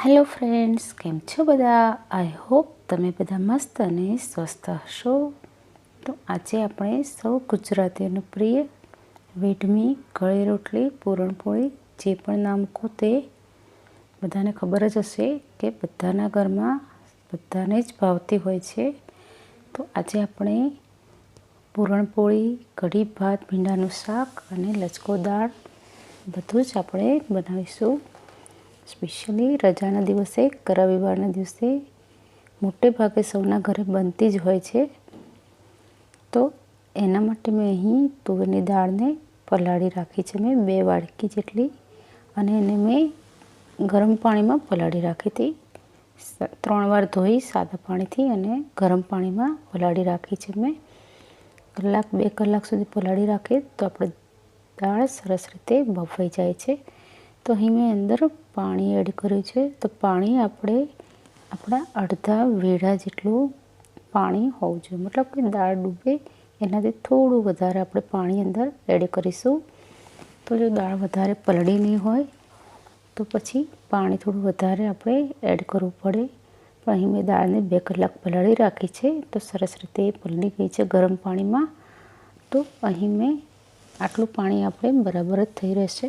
Hello friends, કેમ છો બધા? આઈ હોપ તમે બધા મસ્ત અને સ્વસ્થ હશો. તો આજે આપણે સૌ ગુજરાતીઓનું પ્રિય વેડમી, ગળી રોટલી, પૂરણપોળી, જે પણ નામ કહો તે બધાને ખબર જ હશે કે બધાના ઘરમાં બધાને જ ભાવતી હોય છે. તો આજે આપણે પૂરણપોળી, કઢી ભાત, ભીંડાનું શાક અને લચકો દાળ બધું જ આપણે બનાવીશું. સ્પેશિયલી રજાના દિવસે, રવિવારના દિવસે મોટે ભાગે સૌના ઘરે બનતી જ હોય છે. તો એના માટે મેં અહીં તુવેરની દાળને પલાળી રાખી છે. મેં 2 વાડકી જેટલી, અને એને મેં ગરમ પાણીમાં પલાળી રાખી હતી. 3 વાર ધોઈ સાદા પાણીથી અને ગરમ પાણીમાં પલાળી રાખી છે. મેં 2 કલાક સુધી પલાળી રાખીએ તો આપણે દાળ સરસ રીતે બફાઈ જાય છે. તો અહીં મેં અંદર પાણી એડ કર્યું છે. તો પાણી આપણા અડધા વેઢા જેટલું પાણી હોવું જોઈએ, મતલબ કે દાળ ડૂબે એનાથી થોડું વધારે આપણે પાણી અંદર એડ કરીશું. તો જો દાળ વધારે પલળી નહીં હોય તો પછી પાણી થોડું વધારે આપણે એડ કરવું પડે. પણ અહીં મેં દાળને 2 કલાક પલાળી રાખી છે. તો સરસ રીતે પલળી ગઈ છે ગરમ પાણીમાં. તો અહીં મેં આટલું પાણી આપણે બરાબર જ થઈ રહેશે.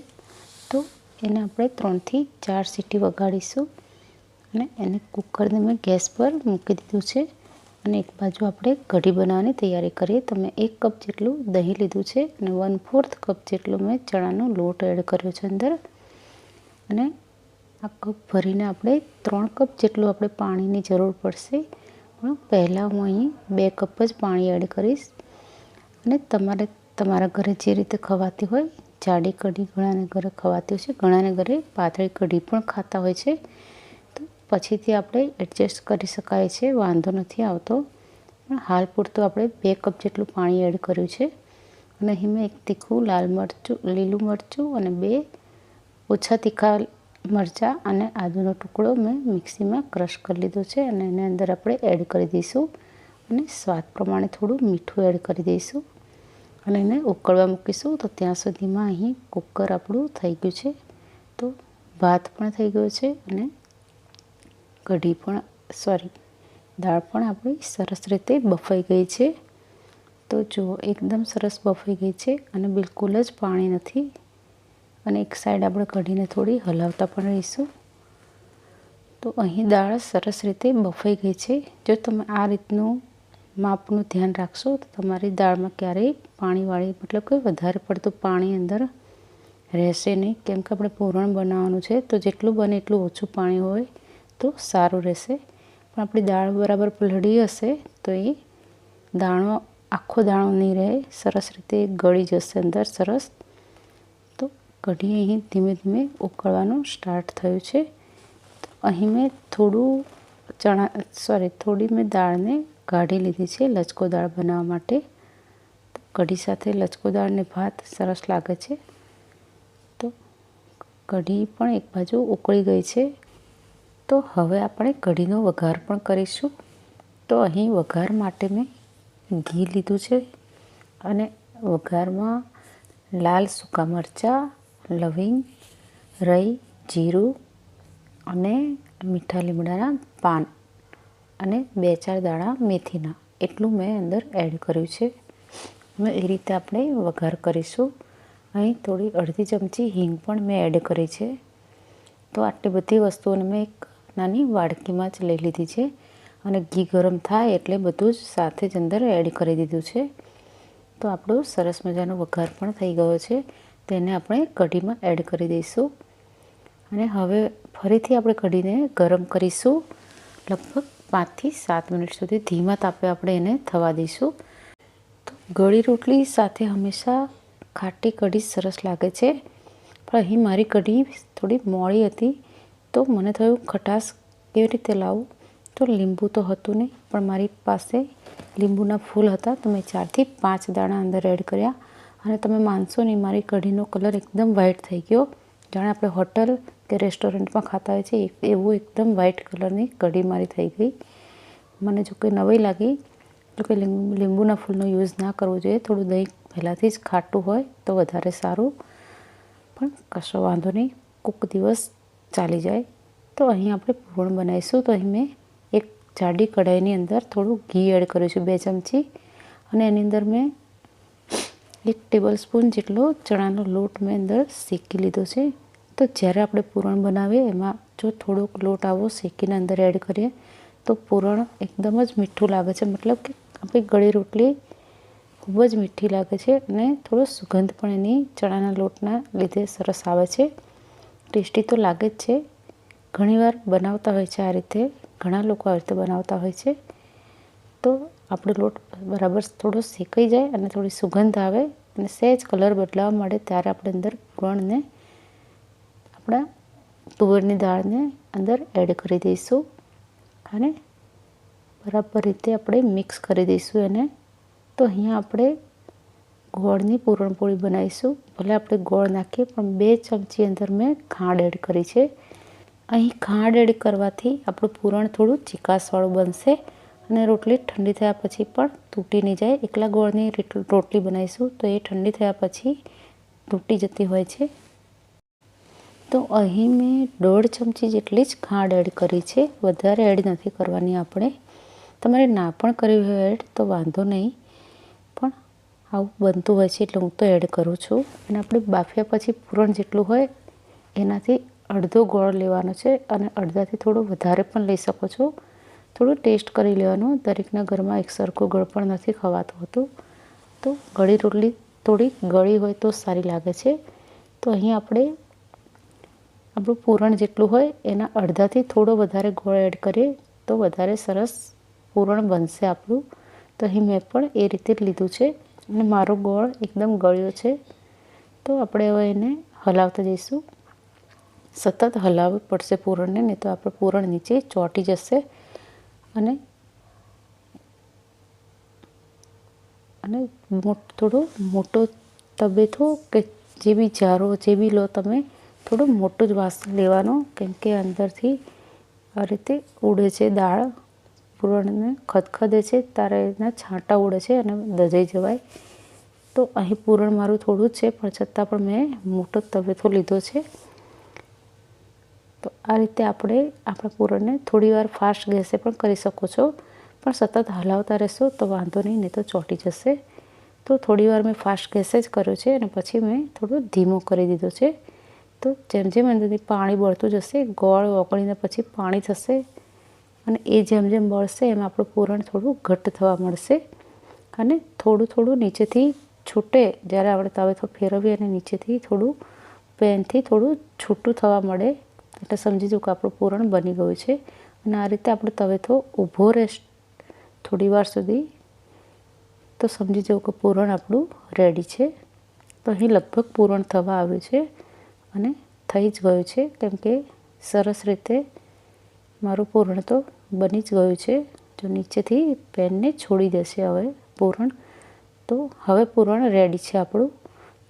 તો એને આપણે 3 થી 4 સીટી વગાડીશું. અને એને કુકરને મેં ગેસ પર મૂકી દીધું છે. અને એક બાજુ આપણે કઢી બનાવવાની તૈયારી કરીએ. તો મેં 1 કપ જેટલું દહીં લીધું છે અને 1/4 કપ જેટલો મેં ચણાનો લોટ એડ કર્યો છે અંદર. અને આ કપ ભરીને આપણે 3 કપ જેટલું આપણે પાણીની જરૂર પડશે. પણ પહેલાં હું અહીં 2 કપ જ પાણી એડ કરીશ. અને તમારા ઘરે જે રીતે ખવાતી હોય, જાડી કઢી ઘણાને ઘરે ખવાતી હોય છે, ઘણાને ઘરે પાતળી કઢી પણ ખાતા હોય છે. તો પછીથી આપણે એડજસ્ટ કરી શકાય છે, વાંધો નથી આવતો. પણ હાલ પૂરતું આપણે 2 કપ જેટલું પાણી એડ કર્યું છે. અને અહીં મેં 1 તીખું લીલું મરચું અને 2 ઓછા તીખા મરચાં અને આદુનો ટુકડો મેં મિક્સીમાં ક્રશ કરી લીધો છે. અને એને અંદર આપણે એડ કરી દઈશું. અને સ્વાદ પ્રમાણે થોડું મીઠું એડ કરી દઈશું. અને એને ઉકળવા મૂકીશું. તો ત્યાં સુધીમાં અહીં કુકર આપણું થઈ ગયું છે. તો ભાત પણ થઈ ગયો છે અને દાળ પણ આપણી સરસ રીતે બફાઈ ગઈ છે. તો જુઓ, એકદમ સરસ બફાઈ ગઈ છે અને બિલકુલ જ પાણી નથી. અને એક સાઈડ આપણે કઢીને થોડી હલાવતા પણ રહીશું. તો અહીં દાળ સરસ રીતે બફાઈ ગઈ છે. જો તમે આ રીતનું માપનું ધ્યાન રાખશો તો તમારી દાળમાં ક્યારેય પાણીવાળી, મતલબ કે વધારે પડતું પાણી અંદર રહેશે નહીં. કેમ કે આપણે પૂરણ બનાવવાનું છે, તો જેટલું બને એટલું ઓછું પાણી હોય તો સારું રહેશે. પણ આપણી દાળ બરાબર પલળી હશે તો એ આખો દાણો નહીં રહે, સરસ રીતે ગળી જશે અંદર સરસ. તો કઢી અહીં ધીમે ધીમે ઉકળવાનું સ્ટાર્ટ થયું છે. તો અહીં મેં થોડી મેં દાળને કાઢી લીધી છે લચકો દાળ બનાવવા માટે. તો કઢી સાથે લચકો દાળ અને ભાત સરસ લાગે છે. તો કઢી પણ એક બાજુ ઉકળી ગઈ છે. તો હવે આપણે કઢીનો વઘાર પણ કરીશું. તો અહીં વઘાર માટે મેં ઘી લીધું છે. અને વઘારમાં લાલ સૂકા મરચાં, લવિંગ, રાઈ, જીરું અને મીઠા લીમડાના પાન અને 2-4 દાણા મેથીના, એટલું મેં અંદર એડ કર્યું છે. હવે એ રીતે આપણે વઘાર કરીશું. અહીં થોડી અડધી ચમચી હિંગ પણ મેં એડ કરી છે. તો આટલી બધી વસ્તુઓને મેં એક નાની વાડકીમાં જ લઈ લીધી છે. અને ઘી ગરમ થાય એટલે બધું જ સાથે જ અંદર એડ કરી દીધું છે. તો આપણો સરસ મજાનો વઘાર પણ થઈ ગયો છે. તેને આપણે કઢીમાં એડ કરી દઈશું. અને હવે ફરીથી આપણે કઢીને ગરમ કરીશું. લગભગ 5 થી 7 મિનિટ સુધી ધીમા તાપે આપણે એને થવા દઈશું. તો ગળી રોટલી સાથે હંમેશા ખાટી કઢી સરસ લાગે છે. પણ અહીં મારી કઢી થોડી મોળી હતી, તો મને થયું ખટાશ કેવી રીતે લાવું. તો લીંબુ તો હતું નહીં, પણ મારી પાસે લીંબુના ફૂલ હતા, તો મેં 4 થી 5 દાણા અંદર એડ કર્યા. અને તમે માનશો નહીં, મારી કઢીનો કલર એકદમ વ્હાઈટ થઈ ગયો. જાણે આપણે હોટલ કે રેસ્ટોરન્ટમાં ખાતા હોય છે એવું એકદમ વ્હાઈટ કલરની કઢી મારી થઈ ગઈ. મને જો કંઈ નવાઈ લાગી, જો કે લીંબુના ફૂલનો યુઝ ના કરવો જોઈએ. થોડું દહીં પહેલાંથી જ ખાટું હોય તો વધારે સારું. પણ કશો વાંધો નહીં, કોઈક દિવસ ચાલી જાય. તો તો અહીં આપણે પૂરણ બનાવીશું. તો અહીં મેં એક જાડી કઢાઈની અંદર થોડું ઘી એડ કર્યું છે, 2 ચમચી, અને એની અંદર મેં 1 ટેબલ સ્પૂન જેટલો ચણાનો લોટ મેં અંદર શેકી લીધો છે. તો જ્યારે આપણે પૂરણ બનાવીએ એમાં જો થોડોક લોટ આવો શેકીને અંદર એડ કરીએ તો પૂરણ એકદમ જ મીઠું લાગે છે. મતલબ કે આપણી ગળી રોટલી ખૂબ જ મીઠી લાગે છે અને થોડો સુગંધ પણ એની ચણાના લોટના લીધે સરસ આવે છે. ટેસ્ટી તો લાગે જ છે. ઘણીવાર બનાવતા હોય છે આ રીતે, ઘણા લોકો આ રીતે બનાવતા હોય છે. તો આપણો લોટ બરાબર થોડો શેકાઈ જાય અને થોડી સુગંધ આવે અને સહેજ કલર બદલાવા મળે ત્યારે આપણે અંદર પૂરણને, આપણા તુવેરની દાળને અંદર એડ કરી દઈશું અને બરાબર રીતે આપણે મિક્સ કરી દઈશું એને. તો અહીંયા આપણે ગોળની પૂરણપોળી બનાવીશું. ભલે આપણે ગોળ નાખીએ પણ 2 ચમચી અંદર મેં ખાંડ એડ કરી છે. અહીં ખાંડ એડ કરવાથી આપણું પૂરણ થોડું ચીકાશવાળું બનશે અને રોટલી ઠંડી થયા પછી પણ તૂટી નહીં જાય. એકલા ગોળની રોટલી બનાવીશું તો એ ઠંડી થયા પછી તૂટી જતી હોય છે. તો અહીં મેં 1.5 ચમચી જેટલી જ ખાંડ એડ કરી છે, વધારે એડ નથી કરવાની આપણે. તમારે ના પણ કરવી હોય એડ તો વાંધો નહીં, પણ આવું બનતું હોય છે એટલે હું તો એડ કરું છું. અને આપણે બાફ્યા પછી પૂરણ જેટલું હોય એનાથી અડધો ગોળ લેવાનો છે અને અડધાથી થોડો વધારે પણ લઈ શકો છો. થોડું ટેસ્ટ કરી લેવાનું. દરેકના ઘરમાં એક સરખું ગળ પણ નથી ખવાતું હતું. તો ગળી રોટલી થોડી ગળી હોય તો સારી લાગે છે. તો અહીં આપણે આપણું પૂરણ જેટલું હોય એના અડધાથી થોડો વધારે ગોળ એડ કરીએ તો વધારે સરસ પૂરણ બનશે આપણું. તો અહીં મેં પણ એ રીતે લીધું છે અને મારો ગોળ એકદમ ગળ્યો છે. તો આપણે હવે એને હલાવતા જઈશું. સતત હલાવવું પડશે પૂરણને, નહીં તો આપણું પૂરણ નીચે ચોંટી જશે. અને થોડો મોટો તબેથો કે જે બી જારો જે બી લો તમે, થોડું મોટું જ વાસણ લેવાનું, કેમ કે અંદરથી આ રીતે ઉડે છે દાળ, પૂરણને ખદખદે છે ત્યારે એના છાંટા ઉડે છે અને દજાઈ જવાય. તો અહીં પૂરણ મારું થોડું જ છે પણ છતાં પણ મેં મોટો તવેથો લીધો છે. તો આ રીતે આપણે આપણા પૂરણને થોડીવાર ફાસ્ટ ગેસે પણ કરી શકો છો, પણ સતત હલાવતા રહેશો તો વાંધો નહીં તો ચોંટી જશે. તો થોડીવાર મેં ફાસ્ટ ગેસે જ કર્યો છે અને પછી મેં થોડો ધીમો કરી દીધો છે. તો જેમ જેમ અંદરથી પાણી બળતું જશે, ગોળ ઓગળીને પછી પાણી થશે અને એ જેમ જેમ બળશે એમ આપણું પૂરણ થોડું ઘટ્ટ થવા મળશે અને થોડું થોડું નીચેથી છૂટે. જ્યારે આપણે તવેથો ફેરવીએ અને નીચેથી થોડું પેનથી થોડું છૂટું થવા મળે એટલે સમજી જવું કે આપણું પૂરણ બની ગયું છે. અને આ રીતે આપણો તવેથો ઊભો રહે થોડી વાર સુધી તો સમજી જવું કે પૂરણ આપણું રેડી છે. તો અહીં લગભગ પૂરણ થવા આવ્યું છે અને થઈ જ ગયું છે, કેમ કે સરસ રીતે મારું પૂરણ તો બની જ ગયું છે. જો નીચેથી પેનને છોડી દેશે હવે પૂરણ, તો હવે પૂરણ રેડી છે આપણું.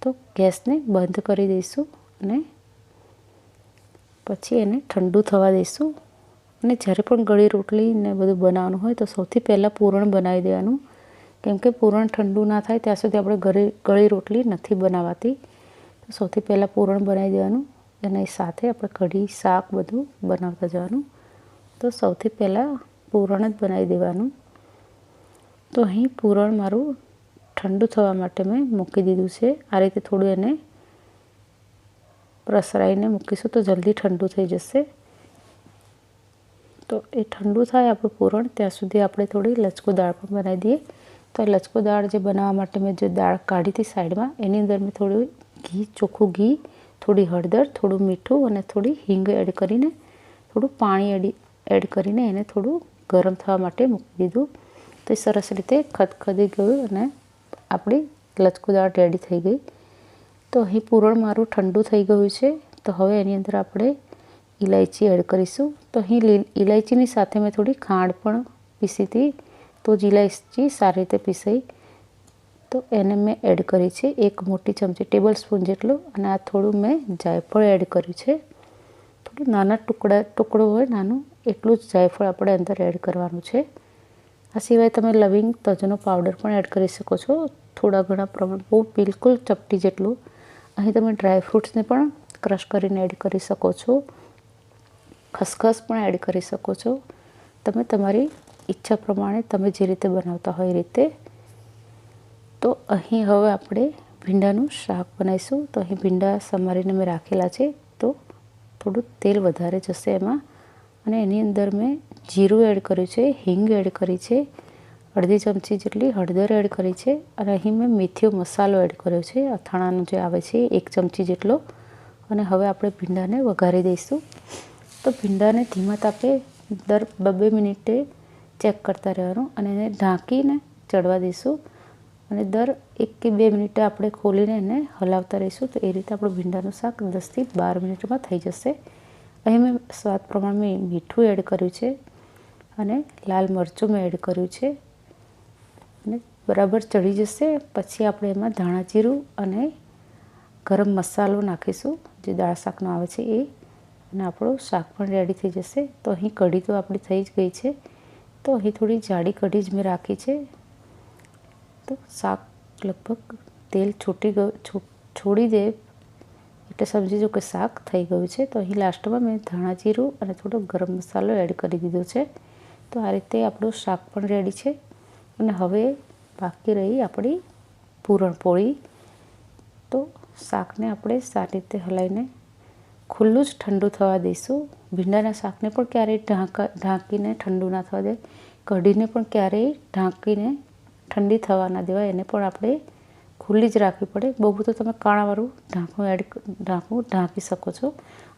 તો ગેસને બંધ કરી દઈશું અને પછી એને ઠંડુ થવા દઈશું. અને જ્યારે પણ ગળી રોટલી ને બધું બનાવવાનું હોય તો સૌથી પહેલાં પૂરણ બનાવી દેવાનું, કેમ કે પૂરણ ઠંડુ ના થાય ત્યાં સુધી આપણે ગળી રોટલી નથી બનાવાતી. તો સૌથી પહેલાં પૂરણ બનાવી દેવાનું અને સાથે આપણે કઢી, શાક બધું બનાવતા જવાનું. તો સૌથી પહેલાં પૂરણ જ બનાવી દેવાનું. તો અહીં પૂરણ મારું ઠંડુ થવા માટે મેં મૂકી દીધું છે. આ રીતે થોડું એને પ્રસરાઈને મૂકીશું તો જલ્દી ઠંડુ થઈ જશે. તો એ ઠંડુ થાય આપણું પૂરણ ત્યાં સુધી આપણે થોડી લચકો દાળ પણ બનાવી દઈએ. તો લચકો દાળ જે બનાવવા માટે મેં જે દાળ કાઢી હતી સાઈડમાં, એની અંદર મેં થોડું ઘી, ચોખ્ખું ઘી, થોડી હળદર, થોડું મીઠું અને થોડી હિંગ એડ કરીને થોડું પાણી એડ કરીને એને થોડું ગરમ થવા માટે મૂકી દીધું. તો એ સરસ રીતે ખદખદી ગયું અને આપણી લચકો દાળ રેડી થઈ ગઈ. તો અહીં પૂરણ મારું ઠંડુ થઈ ગયું છે. તો હવે એની અંદર આપણે ઇલાયચી એડ કરીશું. તો અહીં ઇલાયચીની સાથે મેં થોડી ખાંડ પણ પીસી હતી, તો જ ઇલાયચી સારી રીતે પીસાઈ. તો એને મેં એડ કરી છે 1 મોટી ચમચી, ટેબલ સ્પૂન જેટલું. અને આ થોડું મેં જાયફળ એડ કર્યું છે. થોડું નાના ટુકડો હોય નાનું એટલું જ જાયફળ આપણે અંદર એડ કરવાનું છે. આ સિવાય તમે લવિંગ, તજનો પાવડર પણ એડ કરી શકો છો થોડા ઘણા પ્રમાણ, બહુ બિલકુલ ચપટી જેટલું. અહીં તમે ડ્રાય ફ્રૂટ્સને પણ ક્રશ કરીને એડ કરી શકો છો. ખસખસ પણ એડ કરી શકો છો. તમે તમારી ઈચ્છા પ્રમાણે તમે જે રીતે બનાવતા હોય એ રીતે. તો અહીં હવે આપણે ભીંડાનું શાક બનાવીશું. તો અહીં ભીંડા સમારીને મેં રાખેલા છે. તો થોડું તેલ વધારે જશે એમાં, અને એની અંદર મેં જીરું એડ કર્યું છે, હિંગ એડ કરી છે, અડધી ચમચી જેટલી હળદર એડ કરી છે, અને અહીં મેં મેથીનો મસાલો એડ કર્યો છે, અથાણાનો જે આવે છે 1 ચમચી જેટલો. અને હવે આપણે ભીંડાને વઘારી દઈશું. તો ભીંડાને ધીમા તાપે દર 2 મિનિટે ચેક કરતા રહેવાનું, અને એને ઢાંકીને ચડવા દઈશું, અને દર 1 કે 2 મિનિટે આપણે ખોલીને એને હલાવતા રહીશું. તો એ રીતે આપણું ભીંડાનું શાક 10 થી 12 મિનિટમાં થઈ જશે. અહીં મેં સ્વાદ પ્રમાણે મીઠું એડ કર્યું છે, અને લાલ મરચું મેં એડ કર્યું છે, અને બરાબર ચડી જશે. પછી આપણે એમાં ધાણા જીરું અને ગરમ મસાલો નાખીશું, જે દાળ શાકનો આવે છે એ, અને આપણું શાક પણ રેડી થઈ જશે. તો અહીં કઢી તો આપણી થઈ જ ગઈ છે. તો અહીં થોડી જાડી કઢી જ મેં રાખી છે. તો શાક લગભગ તેલ છોડી દે એટલે સમજી જો કે શાક થઈ ગયું છે. તો અહીં લાસ્ટમાં મેં ધાણા જીરું અને થોડો ગરમ મસાલો એડ કરી દીધો છે. તો આ રીતે આપણું શાક પણ રેડી છે. અને હવે બાકી રહી આપણી પૂરણપોળી. તો શાકને આપણે સારી રીતે હલાવીને ખુલ્લું જ ઠંડુ થવા દઈશું. ભીંડાના શાકને પણ ક્યારેય ઢાંકીને ઠંડુ ના થવા દે, કઢીને પણ ક્યારેય ઢાંકીને ઠંડી થવા ના દેવાય. એને પણ આપણે ખુલ્લી જ રાખવી પડે. બહુ તો તમે કાણાવાળું ઢાંકી શકો છો.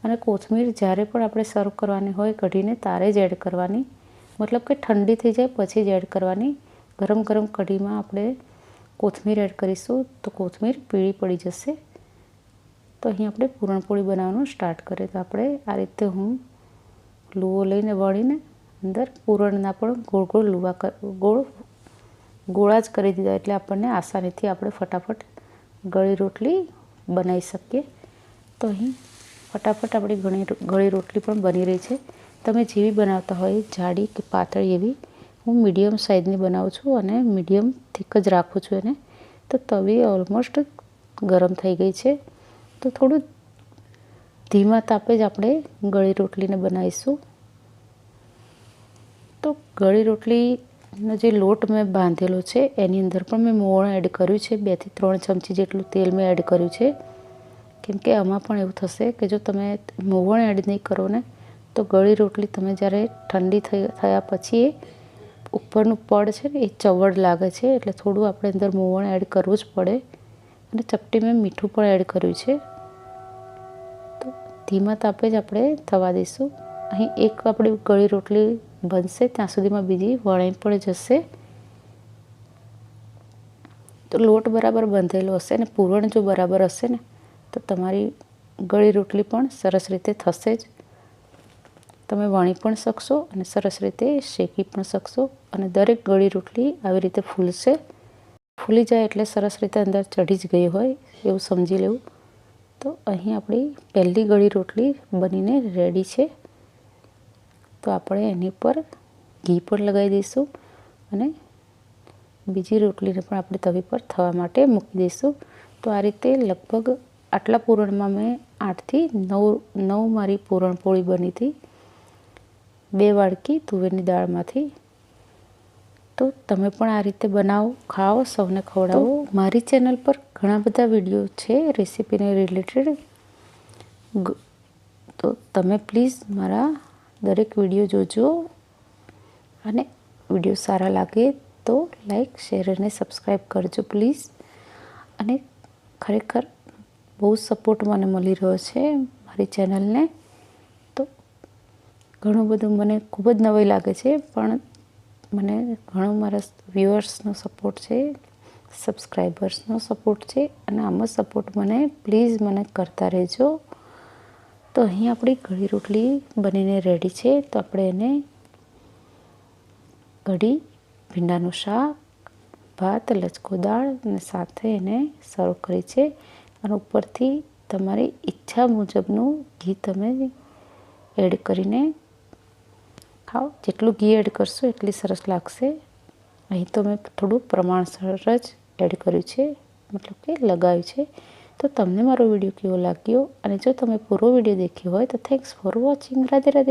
અને કોથમીર જ્યારે પણ આપણે સર્વ કરવાની હોય કઢીને તારે જ એડ કરવાની, મતલબ કે ઠંડી થઈ જાય પછી જ એડ કરવાની. ગરમ ગરમ કઢીમાં આપણે કોથમીર એડ કરીશું તો કોથમીર પીળી પડી જશે. તો અહીં આપણે પૂરણપોળી બનાવવાનું સ્ટાર્ટ કરીએ. તો આપણે આ રીતે હું લુવો લઈને વળીને અંદર પૂરણના પણ ગોળા જ કરી દીધા, એટલે આપણને આસાનીથી આપણે ફટાફટ ગળી રોટલી બનાવી શકીએ. તો અહીં ફટાફટ આપણી ગળી રોટલી પણ બની રહી છે. તમે જેવી બનાવતા હોય, જાડી કે પાતળી, એવી. હું મીડિયમ સાઇઝની બનાવું છું, અને મીડિયમ થીક જ રાખું છું એને. તો તવી ઓલમોસ્ટ ગરમ થઈ ગઈ છે. તો થોડું ધીમા તાપે જ આપણે ગળી રોટલીને બનાવીશું. તો ગળી રોટલીનો જે લોટ મેં બાંધેલો છે એની અંદર પણ મેં મોણ એડ કર્યું છે. 2 થી 3 ચમચી જેટલું તેલ મેં એડ કર્યું છે. કેમ કે આમાં પણ એવું થશે કે જો તમે મોવણ એડ નહીં કરો ને, તો ગળી રોટલી તમે જ્યારે ઠંડી થયા પછી ઉપરનું પડ છે ને એ ચવડ લાગે છે. એટલે થોડું આપણે અંદર મોવણ એડ કરવું જ પડે. અને ચપટી મેં મીઠું પણ એડ કર્યું છે. તો ધીમા તાપે જ આપણે થવા દઈશું. અહીં એક આપણી ગળી રોટલી બનશે ત્યાં સુધીમાં બીજી વણાઈ પણ જશે. તો લોટ બરાબર બંધેલો હશે ને પૂરણ જો બરાબર હશે ને, તો તમારી ગળી રોટલી પણ સરસ રીતે થશે જ. તમે વણી પણ શકશો અને સરસ રીતે શેકી પણ શકશો. અને દરેક ગળી રોટલી આવી રીતે ફૂલશે. ફૂલી જાય એટલે સરસ રીતે અંદર ચઢી જ ગઈ હોય એવું સમજી લેવું. તો અહીં આપણી પહેલી ગળી રોટલી બનીને રેડી છે. તો આપણે એની પર ઘી પણ લગાવી દઈશું, અને બીજી રોટલીને પણ આપણે તવી પર થવા માટે મૂકી દઈશું. તો આ રીતે લગભગ આટલા પૂરણમાં મેં 8 થી 9 મારી પૂરણપોળી બની હતી, 2 વાડકી તુવેરની દાળમાંથી. તો તમે પણ આ રીતે બનાવો, ખાઓ, સૌને ખવડાવો. મારી ચેનલ પર ઘણા બધા વિડીયો છે રેસીપીને રિલેટેડ. તો તમે પ્લીઝ મારા દરેક વિડીયો જોજો, અને વિડીયો સારા લાગે તો લાઈક, શેર અને સબસ્ક્રાઈબ કરજો પ્લીઝ. અને ખરેખર બહુ સપોર્ટ મને મળી રહ્યો છે મારી ચેનલને. તો ઘણું બધું મને ખૂબ જ નવાઈ લાગે છે, પણ મને ઘણો મારા વ્યુઅર્સનો સપોર્ટ છે, સબસ્ક્રાઈબર્સનો સપોર્ટ છે, અને આમાં સપોર્ટ મને પ્લીઝ મને કરતા રહેજો. તો અહીં આપણી ગળી રોટલી બનીને રેડી છે. તો આપણે એને કઢી, ભીંડાનું શાક, ભાત, લચકો દાળ અને સાથે એને સર્વ કરી છે. અને ઉપરથી તમારી ઈચ્છા મુજબનું ઘી તમે એડ કરીને ખાઓ. જેટલું ઘી એડ કરશો એટલી સરસ લાગશે. અહીં તો મેં થોડું પ્રમાણસર જ એડ કર્યું છે, મતલબ કે લગાવ્યું છે. તો તમને મારો વિડીયો કેવો લાગ્યો, અને જો તમે પૂરો વિડીયો દેખ્યો હોય તો thanks for watching. Radhe Radhe.